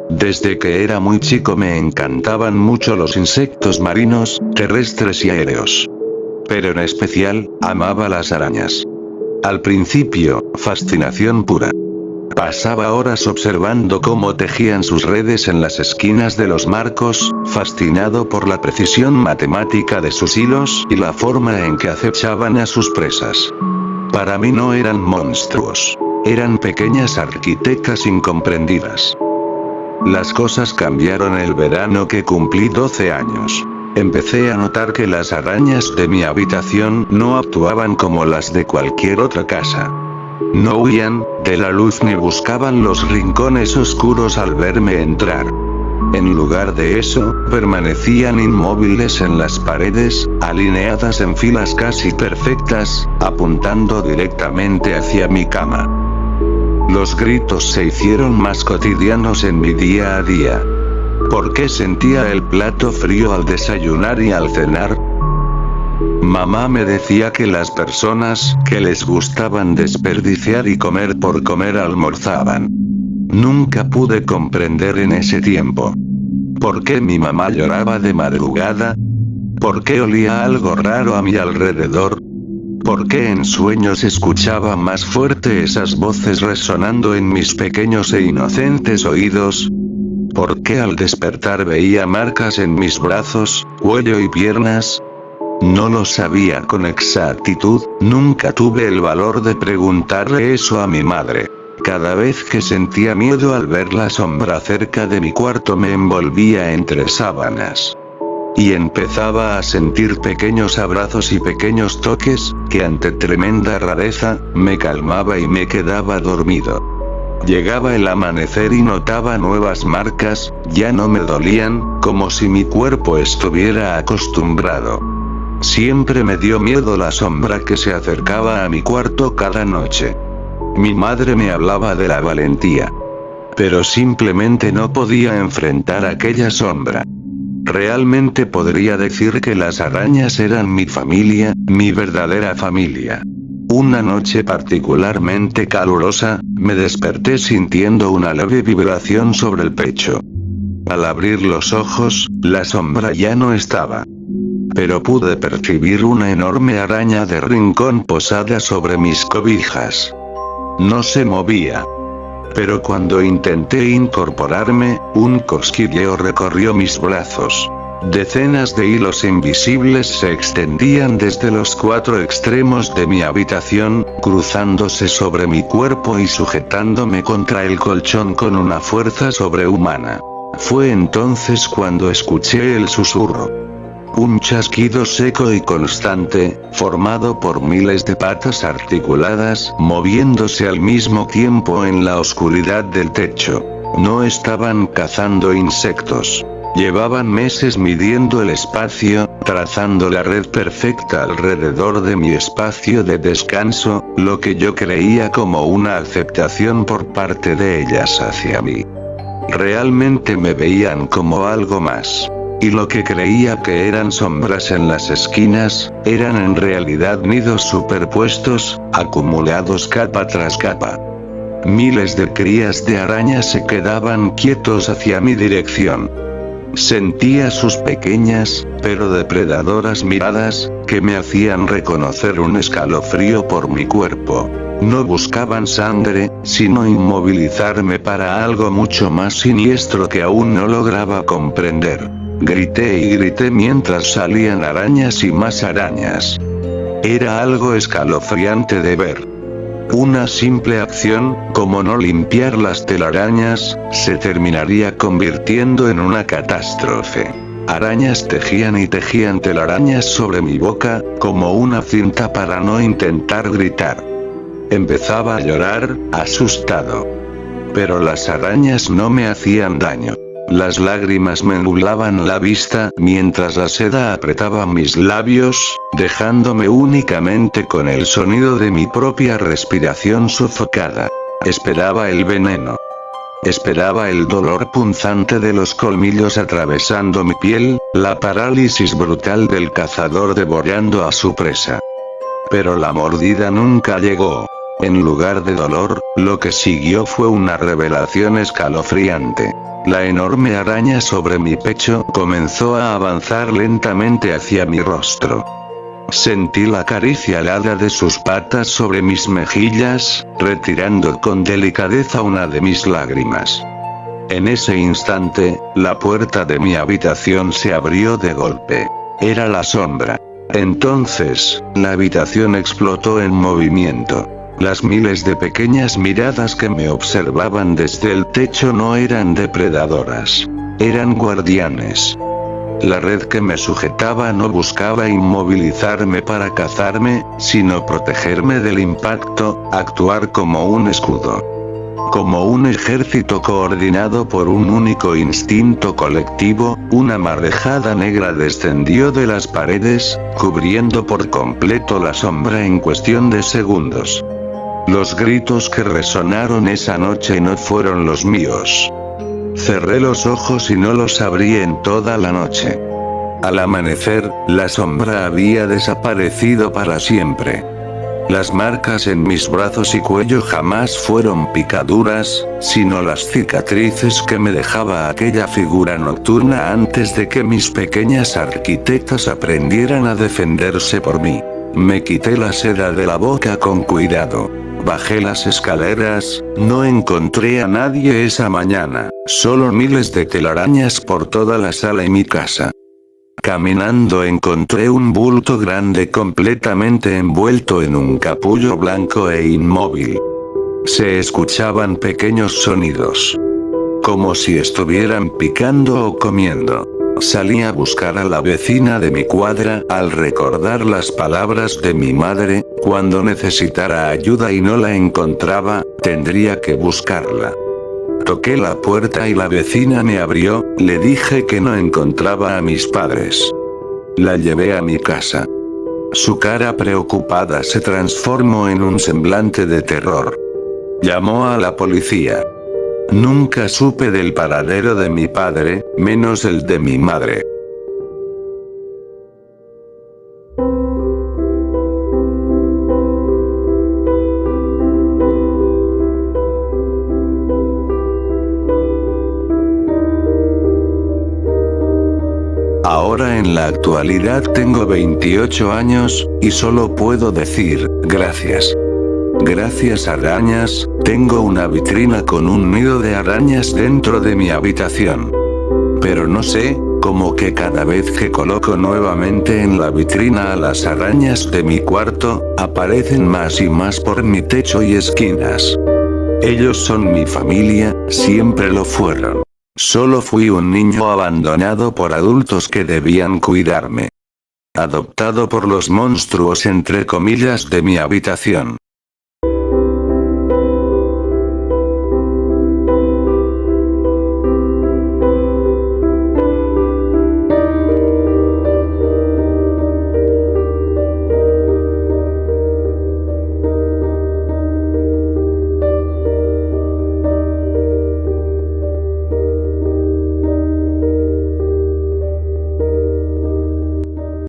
Desde que era muy chico me encantaban mucho los insectos marinos, terrestres y aéreos. Pero en especial, amaba las arañas. Al principio, fascinación pura. Pasaba horas observando cómo tejían sus redes en las esquinas de los marcos, fascinado por la precisión matemática de sus hilos y la forma en que acechaban a sus presas. Para mí no eran monstruos. Eran pequeñas arquitectas incomprendidas. Las cosas cambiaron el verano que cumplí 12 años. Empecé a notar que las arañas de mi habitación no actuaban como las de cualquier otra casa. No huían de la luz ni buscaban los rincones oscuros al verme entrar. En lugar de eso, permanecían inmóviles en las paredes, alineadas en filas casi perfectas, apuntando directamente hacia mi cama. Los gritos se hicieron más cotidianos en mi día a día. ¿Por qué sentía el plato frío al desayunar y al cenar? Mamá me decía que las personas que les gustaban desperdiciar y comer por comer almorzaban. Nunca pude comprender en ese tiempo. ¿Por qué mi mamá lloraba de madrugada? ¿Por qué olía algo raro a mi alrededor? ¿Por qué en sueños escuchaba más fuerte esas voces resonando en mis pequeños e inocentes oídos? ¿Por qué al despertar veía marcas en mis brazos, cuello y piernas? No lo sabía con exactitud, nunca tuve el valor de preguntarle eso a mi madre. Cada vez que sentía miedo al ver la sombra cerca de mi cuarto me envolvía entre sábanas. Y empezaba a sentir pequeños abrazos y pequeños toques, que ante tremenda rareza, me calmaba y me quedaba dormido. Llegaba el amanecer y notaba nuevas marcas, ya no me dolían, como si mi cuerpo estuviera acostumbrado. Siempre me dio miedo la sombra que se acercaba a mi cuarto cada noche. Mi madre me hablaba de la valentía. Pero simplemente no podía enfrentar aquella sombra. Realmente podría decir que las arañas eran mi familia, mi verdadera familia. Una noche particularmente calurosa, me desperté sintiendo una leve vibración sobre el pecho. Al abrir los ojos, la sombra ya no estaba. Pero pude percibir una enorme araña de rincón posada sobre mis cobijas. No se movía. Pero cuando intenté incorporarme, un cosquilleo recorrió mis brazos. Decenas de hilos invisibles se extendían desde los 4 extremos de mi habitación, cruzándose sobre mi cuerpo y sujetándome contra el colchón con una fuerza sobrehumana. Fue entonces cuando escuché el susurro. Un chasquido seco y constante, formado por miles de patas articuladas, moviéndose al mismo tiempo en la oscuridad del techo. No estaban cazando insectos. Llevaban meses midiendo el espacio, trazando la red perfecta alrededor de mi espacio de descanso, lo que yo creía como una aceptación por parte de ellas hacia mí. Realmente me veían como algo más. Y lo que creía que eran sombras en las esquinas, eran en realidad nidos superpuestos, acumulados capa tras capa. Miles de crías de arañas se quedaban quietos hacia mi dirección. Sentía sus pequeñas, pero depredadoras miradas, que me hacían reconocer un escalofrío por mi cuerpo. No buscaban sangre, sino inmovilizarme para algo mucho más siniestro que aún no lograba comprender. Grité y grité mientras salían arañas y más arañas. Era algo escalofriante de ver. Una simple acción, como no limpiar las telarañas, se terminaría convirtiendo en una catástrofe. Arañas tejían y tejían telarañas sobre mi boca, como una cinta para no intentar gritar. Empezaba a llorar, asustado. Pero las arañas no me hacían daño. Las lágrimas me nublaban la vista mientras la seda apretaba mis labios, dejándome únicamente con el sonido de mi propia respiración sofocada. Esperaba el veneno. Esperaba el dolor punzante de los colmillos atravesando mi piel, la parálisis brutal del cazador devorando a su presa. Pero la mordida nunca llegó. En lugar de dolor, lo que siguió fue una revelación escalofriante. La enorme araña sobre mi pecho comenzó a avanzar lentamente hacia mi rostro. Sentí la caricia helada de sus patas sobre mis mejillas, retirando con delicadeza una de mis lágrimas. En ese instante, la puerta de mi habitación se abrió de golpe. Era la sombra. Entonces, la habitación explotó en movimiento. Las miles de pequeñas miradas que me observaban desde el techo no eran depredadoras. Eran guardianes. La red que me sujetaba no buscaba inmovilizarme para cazarme, sino protegerme del impacto, actuar como un escudo. Como un ejército coordinado por un único instinto colectivo, una marejada negra descendió de las paredes, cubriendo por completo la sombra en cuestión de segundos. Los gritos que resonaron esa noche no fueron los míos. Cerré los ojos y no los abrí en toda la noche. Al amanecer, la sombra había desaparecido para siempre. Las marcas en mis brazos y cuello jamás fueron picaduras, sino las cicatrices que me dejaba aquella figura nocturna antes de que mis pequeñas arquitectas aprendieran a defenderse por mí. Me quité la seda de la boca con cuidado. Bajé las escaleras, no encontré a nadie esa mañana, solo miles de telarañas por toda la sala y mi casa. Caminando encontré un bulto grande completamente envuelto en un capullo blanco e inmóvil. Se escuchaban pequeños sonidos. Como si estuvieran picando o comiendo. Salí a buscar a la vecina de mi cuadra, al recordar las palabras de mi madre, cuando necesitara ayuda y no la encontraba, tendría que buscarla. Toqué la puerta y la vecina me abrió, le dije que no encontraba a mis padres. La llevé a mi casa. Su cara preocupada se transformó en un semblante de terror. Llamó a la policía. Nunca supe del paradero de mi padre, menos el de mi madre. Ahora en la actualidad tengo 28 años, y solo puedo decir, gracias. Gracias arañas, tengo una vitrina con un nido de arañas dentro de mi habitación. Pero no sé, como que cada vez que coloco nuevamente en la vitrina a las arañas de mi cuarto, aparecen más y más por mi techo y esquinas. Ellos son mi familia, siempre lo fueron. Solo fui un niño abandonado por adultos que debían cuidarme. Adoptado por los monstruos entre comillas de mi habitación.